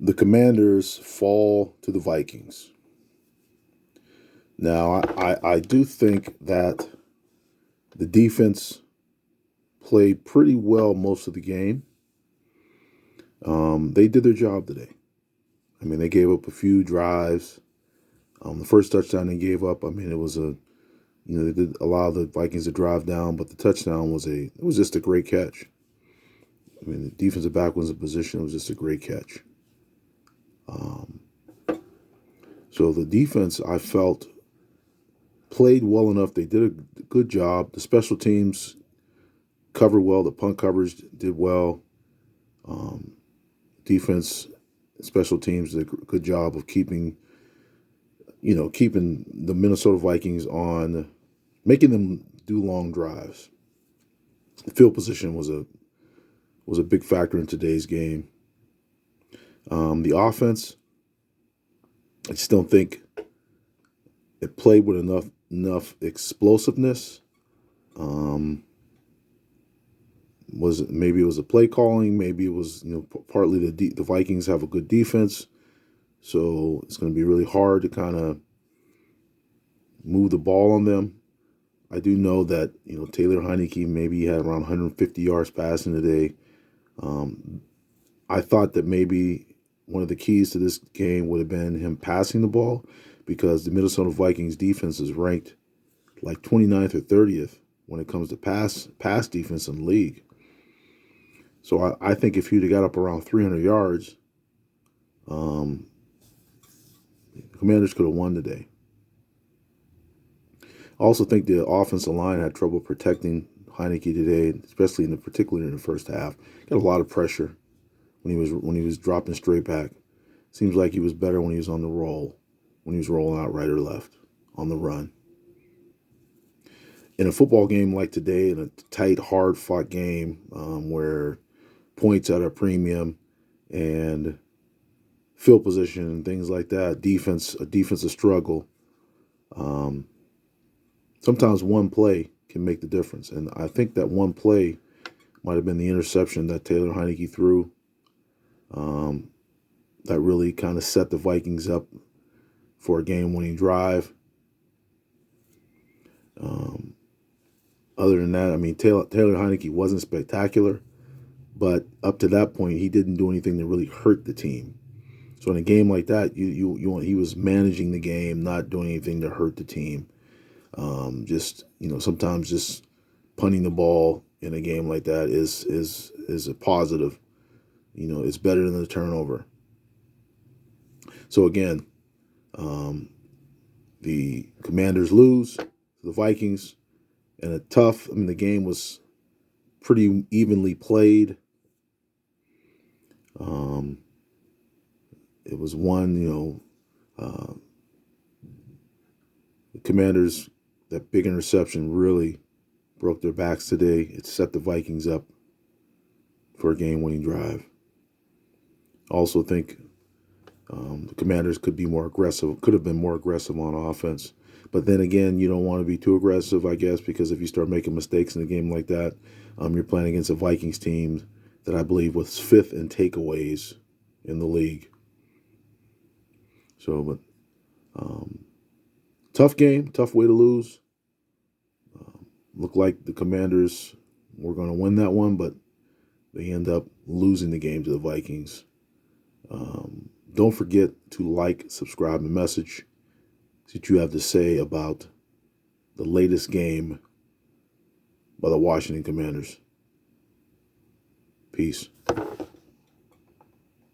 The Commanders fall to the Vikings. Now, I do think that the defense played pretty well most of the game. They did their job today. I mean, they gave up a few drives. The first touchdown they gave up, I mean, it was they did allow the Vikings to drive down, but the touchdown was just a great catch. I mean, the defensive back was in position. It was just a great catch. So the defense, I felt, played well enough. They did a good job. The special teams covered well. The punt coverage did well. Defense, special teams did a good job of keeping the Minnesota Vikings on, making them do long drives. The field position was a big factor in today's game. The offense, I just don't think it played with enough explosiveness. Maybe it was a play calling. Maybe it was partly the Vikings have a good defense, so it's going to be really hard to kind of move the ball on them. I do know that Taylor Heinicke maybe had around 150 yards passing today. I thought that maybe one of the keys to this game would have been him passing the ball, because the Minnesota Vikings defense is ranked like 29th or 30th when it comes to pass defense in the league. So I think if he'd have got up around 300 yards, the Commanders could have won today. I also think the offensive line had trouble protecting Heinicke today, particularly in the first half. Got a lot of pressure when he was dropping straight back. Seems like he was better when he was on the roll, when he was rolling out right or left on the run. In a football game like today, in a tight, hard-fought game where points at a premium and field position and things like that, a defensive struggle, sometimes one play can make the difference. And I think that one play might have been the interception that Taylor Heinicke threw. That really kind of set the Vikings up for a game-winning drive. Other than that, I mean, Taylor Heinicke wasn't spectacular, but up to that point, he didn't do anything to really hurt the team. So in a game like that, he was managing the game, not doing anything to hurt the team. Sometimes just punting the ball in a game like that is a positive. It's better than the turnover. So again, the Commanders lose to the Vikings, and the game was pretty evenly played. It was the Commanders, that big interception really broke their backs today. It set the Vikings up for a game-winning drive. I also think the Commanders could have been more aggressive on offense. But then again, you don't want to be too aggressive, I guess, because if you start making mistakes in a game like that, you're playing against a Vikings team that I believe was 5th in takeaways in the league. So, tough game, tough way to lose. Looked like the Commanders were going to win that one, but they end up losing the game to the Vikings. Don't forget to like, subscribe, and message what you have to say about the latest game by the Washington Commanders. Peace.